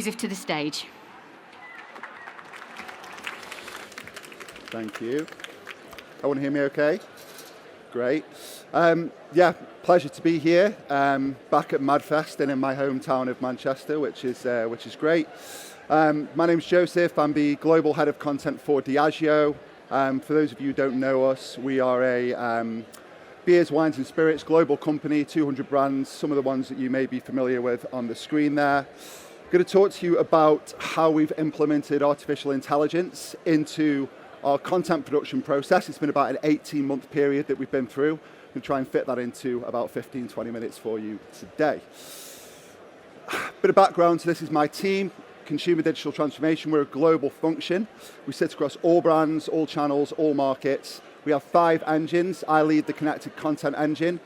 Joseph to the stage. Thank you. Everyone hear me okay? Great. Yeah, pleasure to be here, back at Madfest and in my hometown of Manchester, which is great. My name's Joseph. I'm the Global Head of Content for Diageo. For those of you who don't know us, we are a beers, wines and spirits global company, 200 brands, some of the ones that you may be familiar with on the screen there. I'm going to talk to you about how we've implemented artificial intelligence into our content production process. It's been about an 18-month period that we've been through. I'm going to try and fit that into about 15, 20 minutes for you today. Bit of background, so this is my team, Consumer Digital Transformation. We're a global function. We sit across all brands, all channels, all markets. We have 5 engines. I lead the connected content engine.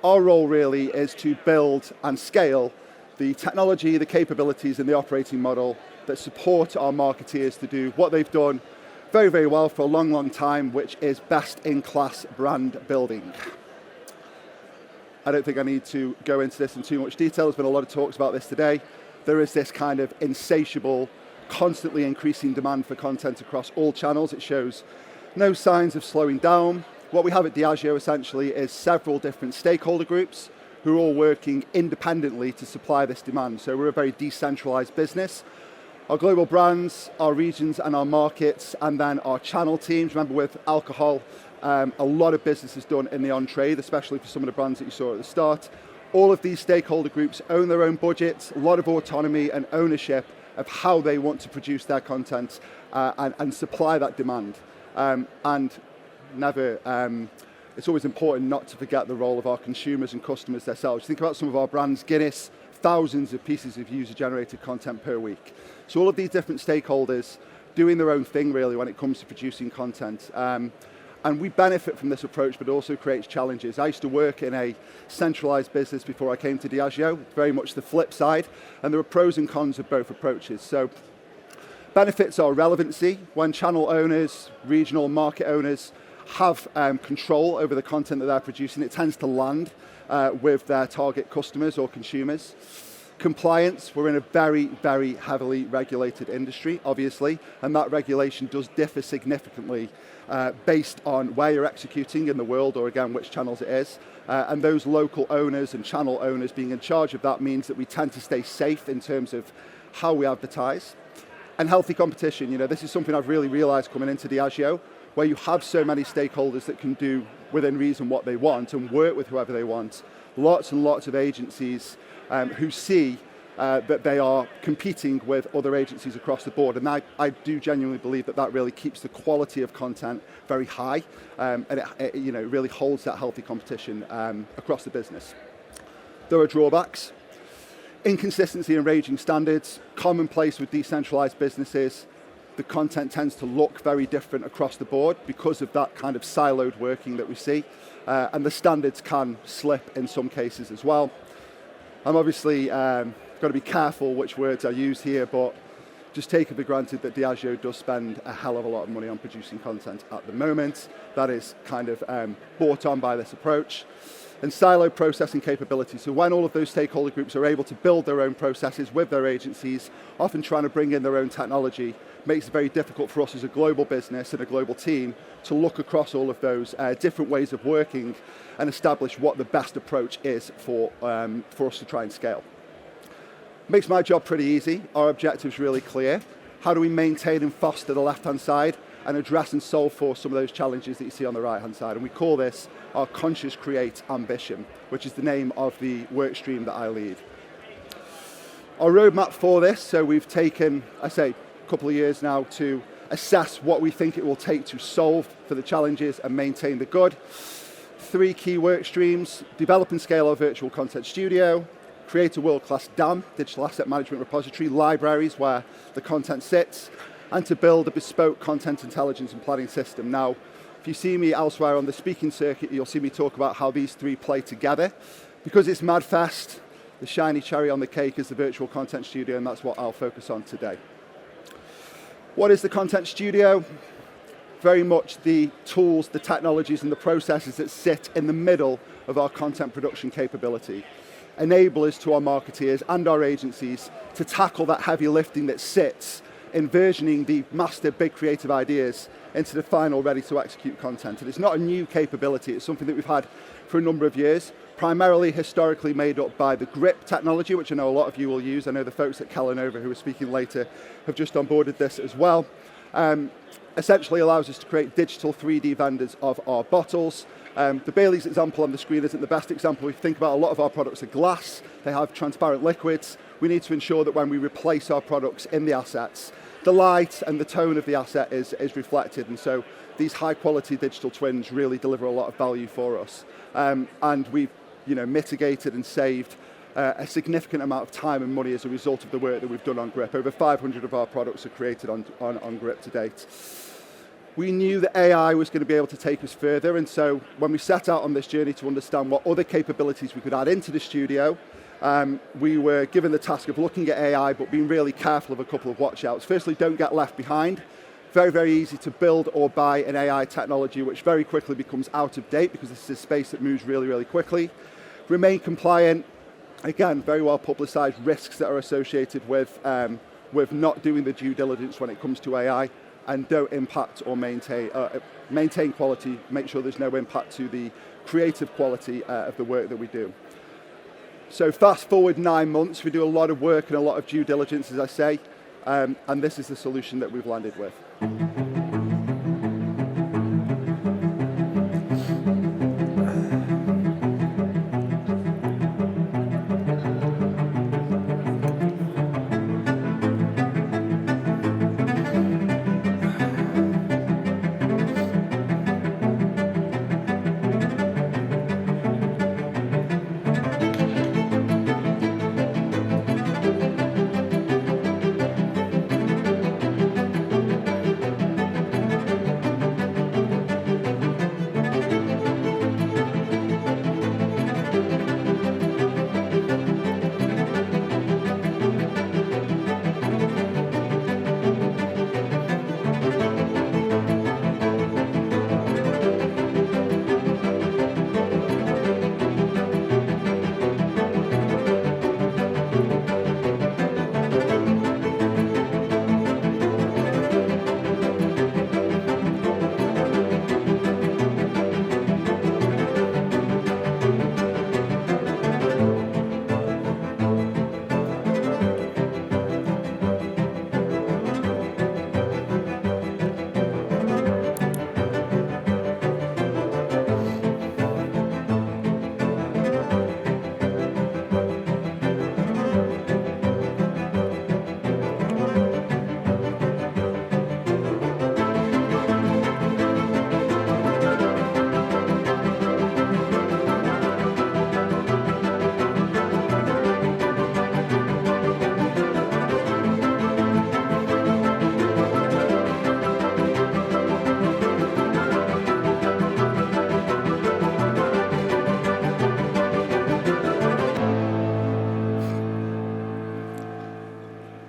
Our role really is to build and scale the technology, the capabilities and the operating model that support our marketeers to do what they've done very, very well for a long, long time, which is best-in-class brand building. I don't think I need to go into this in too much detail. There's been a lot of talks about this today. There is this kind of insatiable, constantly increasing demand for content across all channels. It shows no signs of slowing down. What we have at Diageo essentially is several different stakeholder groups who are all working independently to supply this demand. So we're a very decentralized business. Our global brands, our regions and our markets, and then our channel teams. Remember with alcohol, a lot of business is done in the on-trade, especially for some of the brands that you saw at the start. All of these stakeholder groups own their own budgets, a lot of autonomy and ownership of how they want to produce their content and supply that demand. It's always important not to forget the role of our consumers and customers themselves. Think about some of our brands, Guinness, thousands of pieces of user-generated content per week. So all of these different stakeholders doing their own thing really when it comes to producing content. And we benefit from this approach, but it also creates challenges. I used to work in a centralized business before I came to Diageo, very much the flip side, and there are pros and cons of both approaches. So benefits are relevancy. When channel owners, regional market owners have control over the content that they're producing, it tends to land with their target customers or consumers. Compliance, we're in a very, very heavily regulated industry, obviously, and that regulation does differ significantly based on where you're executing in the world or again, which channels it is. And those local owners and channel owners being in charge of that means that we tend to stay safe in terms of how we advertise. And healthy competition, this is something I've really realized coming into Diageo, where you have so many stakeholders that can do within reason what they want and work with whoever they want. Lots and lots of agencies who see that they are competing with other agencies across the board. And I do genuinely believe that that really keeps the quality of content very high and it really holds that healthy competition across the business. There are drawbacks. Inconsistency in ranging standards, commonplace with decentralized businesses. The content tends to look very different across the board because of that kind of siloed working that we see. And the standards can slip in some cases as well. I'm obviously got to be careful which words I use here, but just take it for granted that Diageo does spend a hell of a lot of money on producing content at the moment. That is kind of brought on by this approach. And siloed processing capabilities. So when all of those stakeholder groups are able to build their own processes with their agencies, often trying to bring in their own technology, makes it very difficult for us as a global business and a global team to look across all of those different ways of working and establish what the best approach is for us to try and scale. Makes my job pretty easy. Our objective's really clear. How do we maintain and foster the left-hand side and address and solve for some of those challenges that you see on the right-hand side? And we call this our Conscious Create Ambition, which is the name of the work stream that I lead. Our roadmap for this, so we've taken, a couple of years now to assess what we think it will take to solve for the challenges and maintain the good. 3 key work streams: develop and scale our virtual content studio, create a world-class DAM, digital asset management repository, libraries where the content sits, and to build a bespoke content intelligence and planning system. Now, if you see me elsewhere on the speaking circuit, you'll see me talk about how these 3 play together. Because it's Madfest, the shiny cherry on the cake is the virtual content studio, and that's what I'll focus on today. What is the content studio? Very much the tools, the technologies, and the processes that sit in the middle of our content production capability. enablers to our marketeers and our agencies to tackle that heavy lifting that sits in versioning the master big creative ideas into the final ready to execute content. And it's not a new capability, it's something that we've had for a number of years, primarily historically made up by the grip technology, which I know a lot of you will use. I know the folks at Kellanova who are speaking later have just onboarded this as well. Essentially allows us to create digital 3D vendors of our bottles. The Bailey's example on the screen isn't the best example. If you think about a lot of our products are glass, they have transparent liquids. We need to ensure that when we replace our products in the assets, the light and the tone of the asset is reflected, and so these high quality digital twins really deliver a lot of value for us. And we've mitigated and saved a significant amount of time and money as a result of the work that we've done on grip. Over 500 of our products are created on grip to date. We knew that AI was going to be able to take us further, and so when we set out on this journey to understand what other capabilities we could add into the studio, we were given the task of looking at AI, but being really careful of a couple of watch-outs. Firstly, don't get left behind. Very, very easy to build or buy an AI technology which very quickly becomes out of date because this is a space that moves really, really quickly. Remain compliant. Again, very well publicized risks that are associated with not doing the due diligence when it comes to AI, and don't impact or maintain quality, make sure there's no impact to the creative quality of the work that we do. So fast forward 9 months, we do a lot of work and a lot of due diligence, as I say, and this is the solution that we've landed with.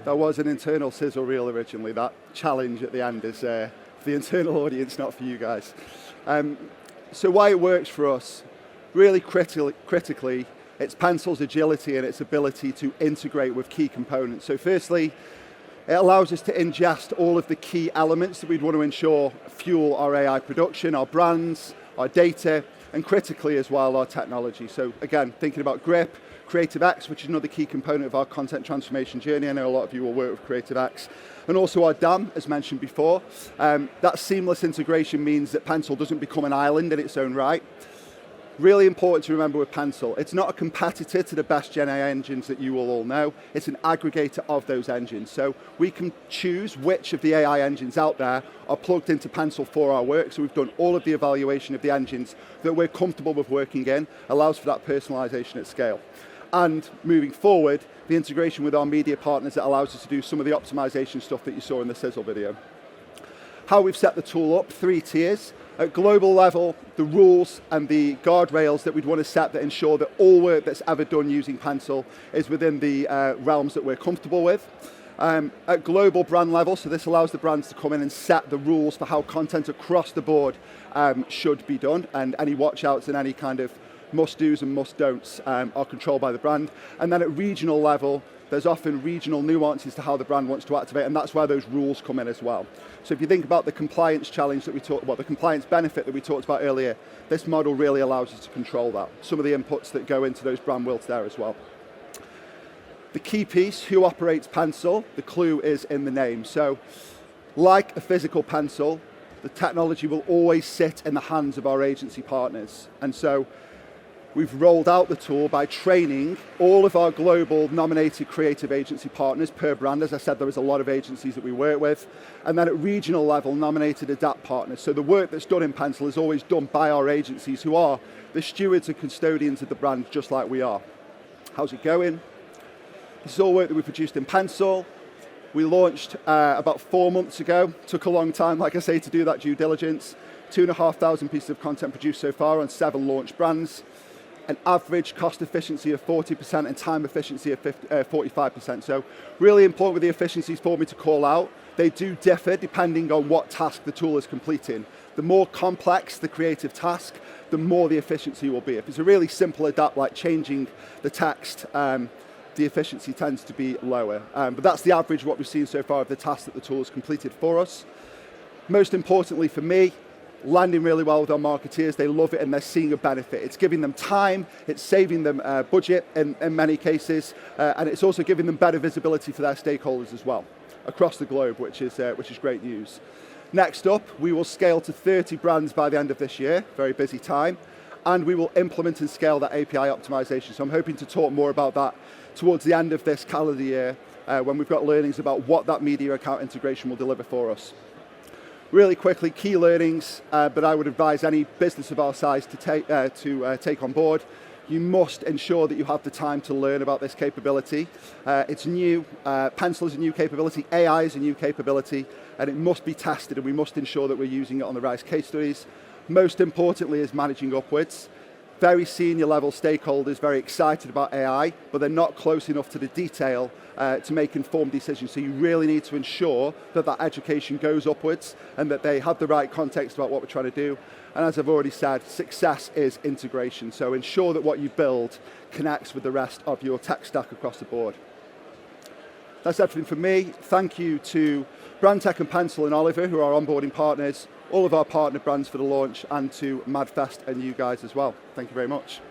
That was an internal sizzle reel originally. That challenge at the end is for the internal audience, not for you guys. So why it works for us, really critically, it's Pencil's agility and its ability to integrate with key components. So firstly, it allows us to ingest all of the key elements that we'd want to ensure fuel our AI production, our brands, our data, and critically as well, our technology. So again, thinking about grip, CreativeX, which is another key component of our content transformation journey. I know a lot of you will work with CreativeX. And also our DAM, as mentioned before. That seamless integration means that Pencil doesn't become an island in its own right. Really important to remember with Pencil, it's not a competitor to the best Gen AI engines that you will all know. It's an aggregator of those engines. So we can choose which of the AI engines out there are plugged into Pencil for our work. So we've done all of the evaluation of the engines that we're comfortable with working in, allows for that personalization at scale. And moving forward, the integration with our media partners that allows us to do some of the optimization stuff that you saw in the sizzle video. How we've set the tool up, 3 tiers. At global level, the rules and the guardrails that we'd want to set that ensure that all work that's ever done using Pencil is within the realms that we're comfortable with. At global brand level, so this allows the brands to come in and set the rules for how content across the board should be done, and any watch outs and any kind of must-dos and must-don'ts are controlled by the brand. And then at regional level, there's often regional nuances to how the brand wants to activate, and that's where those rules come in as well. So if you think about the compliance challenge that we talked about, the compliance benefit that we talked about earlier, this model really allows us to control that. Some of the inputs that go into those brand wills there as well. The key piece, who operates pencil, the clue is in the name. So like a physical pencil, the technology will always sit in the hands of our agency partners. And so we've rolled out the tool by training all of our global nominated creative agency partners per brand. As I said, there is a lot of agencies that we work with. And then at regional level, nominated adapt partners. So the work that's done in pencil is always done by our agencies, who are the stewards and custodians of the brand, just like we are. How's it going? This is all work that we produced in pencil. We launched about 4 months ago. Took a long time, like I say, to do that due diligence. 2,500 pieces of content produced so far on 7 launch brands. An average cost efficiency of 40% and time efficiency of 45%. So really important with the efficiencies for me to call out. They do differ depending on what task the tool is completing. The more complex the creative task, the more the efficiency will be. If it's a really simple adapt, like changing the text, the efficiency tends to be lower. But that's the average of what we've seen so far of the tasks that the tool has completed for us. Most importantly for me, landing really well with our marketeers. They love it and they're seeing a benefit. It's giving them time, it's saving them budget in many cases, and it's also giving them better visibility for their stakeholders as well, across the globe, which is great news. Next up, we will scale to 30 brands by the end of this year, very busy time, and we will implement and scale that API optimization. So I'm hoping to talk more about that towards the end of this calendar year, when we've got learnings about what that media account integration will deliver for us. Really quickly, key learnings, but I would advise any business of our size to take on board. You must ensure that you have the time to learn about this capability. It's new, Pencil is a new capability, AI is a new capability, and it must be tested, and we must ensure that we're using it on the right case studies. Most importantly is managing upwards. Very senior level stakeholders, very excited about AI, but they're not close enough to the detail to make informed decisions. So you really need to ensure that that education goes upwards and that they have the right context about what we're trying to do. And as I've already said, success is integration. So ensure that what you build connects with the rest of your tech stack across the board. That's everything from me. Thank you to Brandtech and Pencil and Oliver, who are our onboarding partners, all of our partner brands for the launch, and to MadFest and you guys as well. Thank you very much.